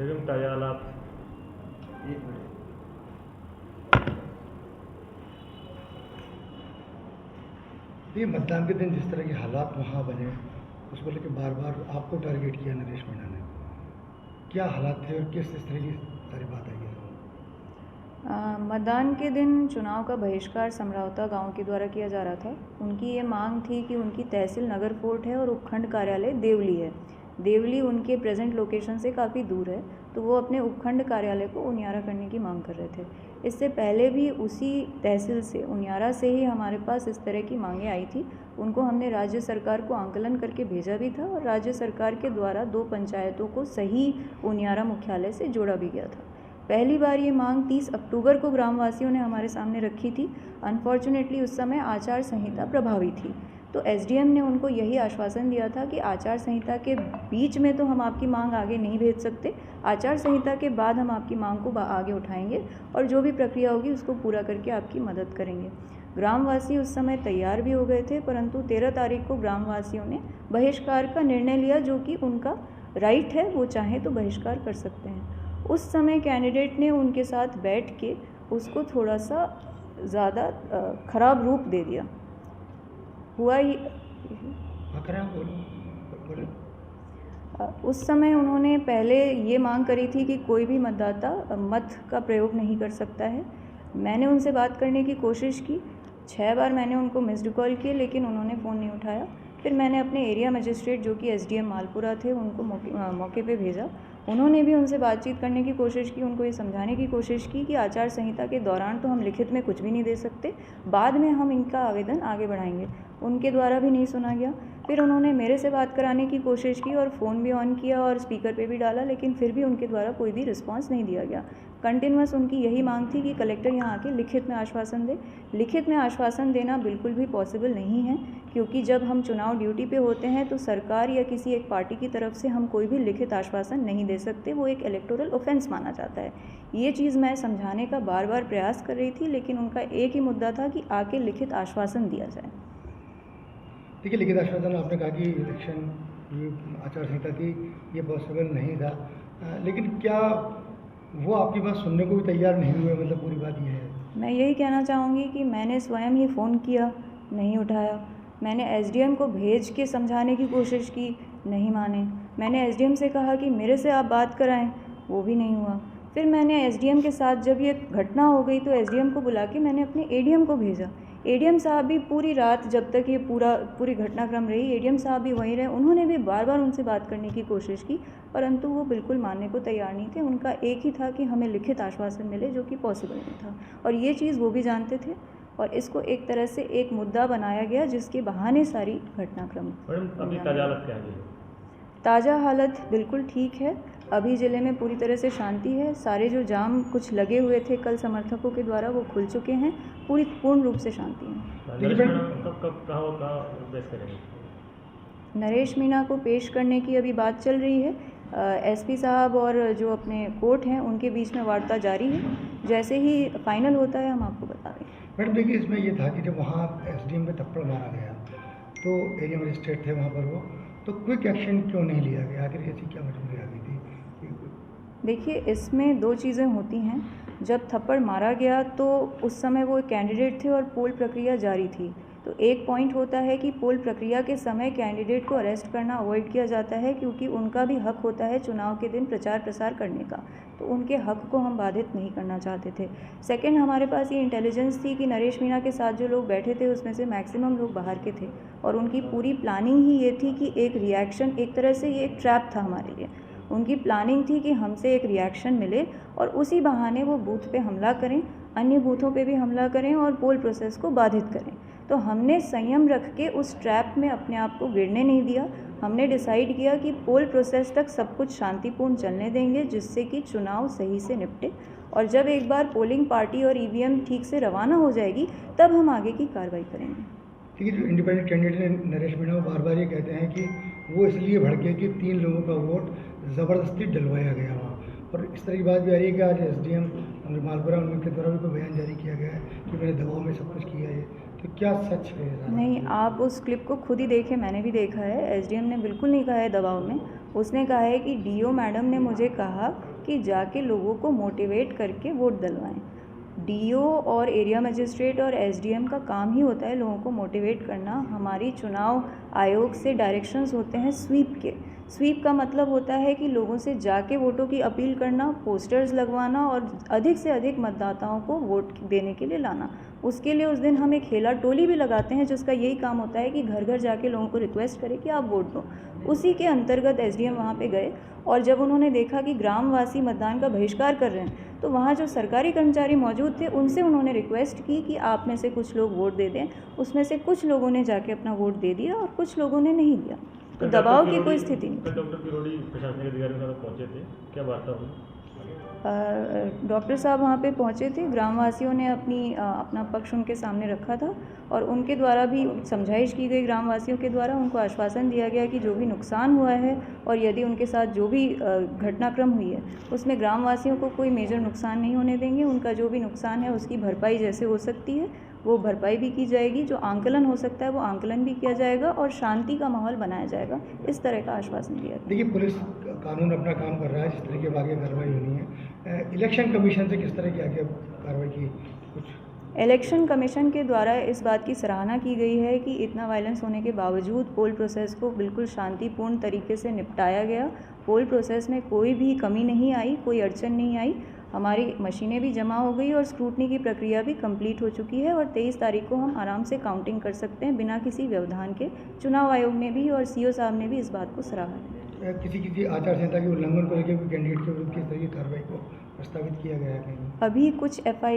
लेकिन ताज़ा हालात ये मतदान के दिन जिस तरह के हालात वहाँ बने उसको लेकर बार बार आपको टारगेट किया नरेश मीणा ने, क्या हालात थे और किस तरह की सारी बात आई है? मतदान के दिन चुनाव का बहिष्कार समरावता गांव के द्वारा किया जा रहा था। उनकी ये मांग थी कि उनकी तहसील नगर फोर्ट है और उपखंड कार्यालय देवली है। देवली उनके प्रेजेंट लोकेशन से काफ़ी दूर है, तो वो अपने उपखंड कार्यालय को उनियारा करने की मांग कर रहे थे। इससे पहले भी उसी तहसील से उनियारा से ही हमारे पास इस तरह की मांगें आई थी। उनको हमने राज्य सरकार को आंकलन करके भेजा भी था और राज्य सरकार के द्वारा 2 पंचायतों को सही उनियारा मुख्यालय से जोड़ा भी गया था। पहली बार ये मांग 30 अक्टूबर को ग्रामवासियों ने हमारे सामने रखी थी। अनफॉर्चुनेटली उस समय आचार संहिता प्रभावी थी, तो एसडीएम ने उनको यही आश्वासन दिया था कि आचार संहिता के बीच में तो हम आपकी मांग आगे नहीं भेज सकते, आचार संहिता के बाद हम आपकी मांग को आगे उठाएंगे और जो भी प्रक्रिया होगी उसको पूरा करके आपकी मदद करेंगे। ग्रामवासी उस समय तैयार भी हो गए थे, परंतु 13 तारीख को ग्रामवासियों ने बहिष्कार का निर्णय लिया, जो कि उनका राइट है, वो चाहे तो बहिष्कार कर सकते हैं। उस समय कैंडिडेट ने उनके साथ बैठ के उसको थोड़ा सा ज़्यादा ख़राब रूप दे दिया। हुआ ही उस समय उन्होंने पहले ये मांग करी थी कि कोई भी मतदाता मत का प्रयोग नहीं कर सकता है। मैंने उनसे बात करने की कोशिश की, 6 बार मैंने उनको मिस्ड कॉल किए, लेकिन उन्होंने फ़ोन नहीं उठाया। फिर मैंने अपने एरिया मजिस्ट्रेट जो कि एसडीएम मालपुरा थे उनको मौके पे भेजा। उन्होंने भी उनसे बातचीत करने की कोशिश की, उनको ये समझाने की कोशिश की कि आचार संहिता के दौरान तो हम लिखित में कुछ भी नहीं दे सकते, बाद में हम इनका आवेदन आगे बढ़ाएंगे। उनके द्वारा भी नहीं सुना गया। फिर उन्होंने मेरे से बात कराने की कोशिश की और फ़ोन भी ऑन किया और स्पीकर पे भी डाला, लेकिन फिर भी उनके द्वारा कोई भी रिस्पांस नहीं दिया गया। कंटिन्यूअस उनकी यही मांग थी कि कलेक्टर यहाँ आके लिखित में आश्वासन दे। लिखित में आश्वासन देना बिल्कुल भी पॉसिबल नहीं है, क्योंकि जब हम चुनाव ड्यूटी पे होते हैं तो सरकार या किसी एक पार्टी की तरफ से हम कोई भी लिखित आश्वासन नहीं दे सकते, वो एक इलेक्टोरल ऑफेंस माना जाता है। ये चीज़ मैं समझाने का बार बार प्रयास कर रही थी, लेकिन उनका एक ही मुद्दा था कि आके लिखित आश्वासन दिया जाए। देखिए, लिखित आश्वासन आपने कहा कि इलेक्शन ये आचार संहिता थी, ये पॉसिबल नहीं था, लेकिन क्या वो आपकी बात सुनने को भी तैयार नहीं हुए? मतलब पूरी बात ये है। मैं यही कहना चाहूँगी कि मैंने स्वयं ही फ़ोन किया, नहीं उठाया। मैंने एसडीएम को भेज के समझाने की कोशिश की, नहीं माने। मैंने एसडीएम से कहा कि मेरे से आप बात कराएं, वो भी नहीं हुआ। फिर मैंने एसडीएम के साथ जब ये घटना हो गई तो एसडीएम को बुला के मैंने अपने एडीएम को भेजा। एडीएम साहब भी पूरी रात जब तक ये पूरी घटनाक्रम रही, एडीएम साहब भी वहीं रहे। उन्होंने भी बार बार उनसे बात करने की कोशिश की, परंतु वो बिल्कुल मानने को तैयार नहीं थे। उनका एक ही था कि हमें लिखित आश्वासन मिले, जो कि पॉसिबल नहीं था, और ये चीज़ वो भी जानते थे। और इसको एक तरह से एक मुद्दा बनाया गया जिसके बहाने सारी घटनाक्रम। मैडम अभी ताज़ा हालत क्या है? ताज़ा हालत बिल्कुल ठीक है। अभी ज़िले में पूरी तरह से शांति है। सारे जो जाम कुछ लगे हुए थे कल समर्थकों के द्वारा, वो खुल चुके हैं। पूर्ण रूप से शांति है। नरेश मीणा को पेश करने की अभी बात चल रही है। एसपी साहब और जो अपने कोर्ट हैं उनके बीच में वार्ता जारी है। जैसे ही फाइनल होता है हम आपको बता देंगे। मैडम देखिए, इसमें ये था कि जब वहाँ एसडीएम पे थप्पड़ मारा गया तो एरिया मजिस्ट्रेट थे वहाँ पर, वो तो क्विक एक्शन क्यों नहीं लिया गया? आखिर ऐसी क्या मजबूरी आ गई थी? देखिए, इसमें 2 चीज़ें होती हैं। जब थप्पड़ मारा गया तो उस समय वो कैंडिडेट थे और पोल प्रक्रिया जारी थी। तो एक पॉइंट होता है कि पोल प्रक्रिया के समय कैंडिडेट को अरेस्ट करना अवॉइड किया जाता है, क्योंकि उनका भी हक होता है चुनाव के दिन प्रचार प्रसार करने का, तो उनके हक को हम बाधित नहीं करना चाहते थे। सेकंड, हमारे पास ये इंटेलिजेंस थी कि नरेश मीणा के साथ जो लोग बैठे थे उसमें से मैक्सिमम लोग बाहर के थे, और उनकी पूरी प्लानिंग ही ये थी कि एक रिएक्शन, एक तरह से ये एक ट्रैप था हमारे लिए। उनकी प्लानिंग थी कि हमसे एक रिएक्शन मिले और उसी बहाने वो बूथ पे हमला करें, अन्य बूथों पे भी हमला करें और पोल प्रोसेस को बाधित करें। तो हमने संयम रख के उस ट्रैप में अपने आप को गिरने नहीं दिया। हमने डिसाइड किया कि पोल प्रोसेस तक सब कुछ शांतिपूर्ण चलने देंगे, जिससे कि चुनाव सही से निपटे, और जब एक बार पोलिंग पार्टी और ईवीएम ठीक से रवाना हो जाएगी तब हम आगे की कार्रवाई करेंगे। ठीक है, जो इंडिपेंडेंट कैंडिडेट नरेश मीणा वो बार बार ये कहते हैं कि वो इसलिए भड़के कि 3 लोगों का वोट ज़बरदस्ती डलवाया गया वहाँ, और इस तरह की बात भी आ रही है कि आज एसडीएम मालपुरा उनके द्वारा भी कोई बयान जारी किया गया है कि मैंने दबाव में सब कुछ किया है। तो क्या सच है? नहीं, आप उस क्लिप को खुद ही देखें, मैंने भी देखा है। एसडीएम ने बिल्कुल नहीं कहा है दबाव में। उसने कहा है कि डीओ मैडम ने मुझे कहा कि जाके लोगों को मोटिवेट करके वोट डलवाएं। डीओ और एरिया मजिस्ट्रेट और एसडीएम का काम ही होता है लोगों को मोटिवेट करना। हमारी चुनाव आयोग से डायरेक्शंस होते हैं स्वीप के। स्वीप का मतलब होता है कि लोगों से जाके वोटों की अपील करना, पोस्टर्स लगवाना और अधिक से अधिक मतदाताओं को वोट देने के लिए लाना। उसके लिए उस दिन हम एक खेला टोली भी लगाते हैं जिसका यही काम होता है कि घर घर जाके लोगों को रिक्वेस्ट करें कि आप वोट दो। उसी के अंतर्गत एसडीएम वहाँ पे गए और जब उन्होंने देखा कि ग्रामवासी मतदान का बहिष्कार कर रहे हैं तो वहाँ जो सरकारी कर्मचारी मौजूद थे उनसे उन्होंने रिक्वेस्ट की कि आप में से कुछ लोग वोट दे दें। उसमें से कुछ लोगों ने जाके अपना वोट दे दिया और कुछ लोगों ने नहीं दिया। तो दबाव की कोई स्थिति नहीं। डॉक्टर किरोड़ी प्रशासनिक अधिकारी के साथ पहुंचे थे, क्या वार्ता हुई? डॉक्टर साहब वहाँ पे पहुँचे थे। ग्रामवासियों ने अपना पक्ष उनके सामने रखा था और उनके द्वारा भी समझाइश की गई। ग्रामवासियों के द्वारा उनको आश्वासन दिया गया कि जो भी नुकसान हुआ है और यदि उनके साथ जो भी घटनाक्रम हुई है उसमें ग्रामवासियों को कोई मेजर नुकसान नहीं होने देंगे। उनका जो भी नुकसान है उसकी भरपाई जैसे हो सकती है वो भरपाई भी की जाएगी। जो आंकलन हो सकता है वो आंकलन भी किया जाएगा और शांति का माहौल बनाया जाएगा। इस तरह का आश्वासन दिया गया। देखिए, पुलिस कानून अपना काम कर रहा है, जिस तरह की आगे कार्रवाई होनी है। इलेक्शन कमीशन से किस तरह की आगे कार्रवाई की कुछ? इलेक्शन कमीशन के द्वारा इस बात की सराहना की गई है कि इतना वायलेंस होने के बावजूद पोल प्रोसेस को बिल्कुल शांतिपूर्ण तरीके से निपटाया गया। पोल प्रोसेस में कोई भी कमी नहीं आई, कोई अड़चन नहीं आई। हमारी मशीनें भी जमा हो गई और स्क्रूटनी की प्रक्रिया भी कंप्लीट हो चुकी है और 23 तारीख को हम आराम से काउंटिंग कर सकते हैं बिना किसी व्यवधान के। चुनाव आयोग ने भी और सीओ साहब ने भी इस बात को सराहा है। किसी आचार संहिता के उल्लंघन को लेकर कोई कैंडिडेट के विरुद्ध किस तरह की कार्रवाई को प्रस्तावित किया गया है कहीं? अभी कुछ FIR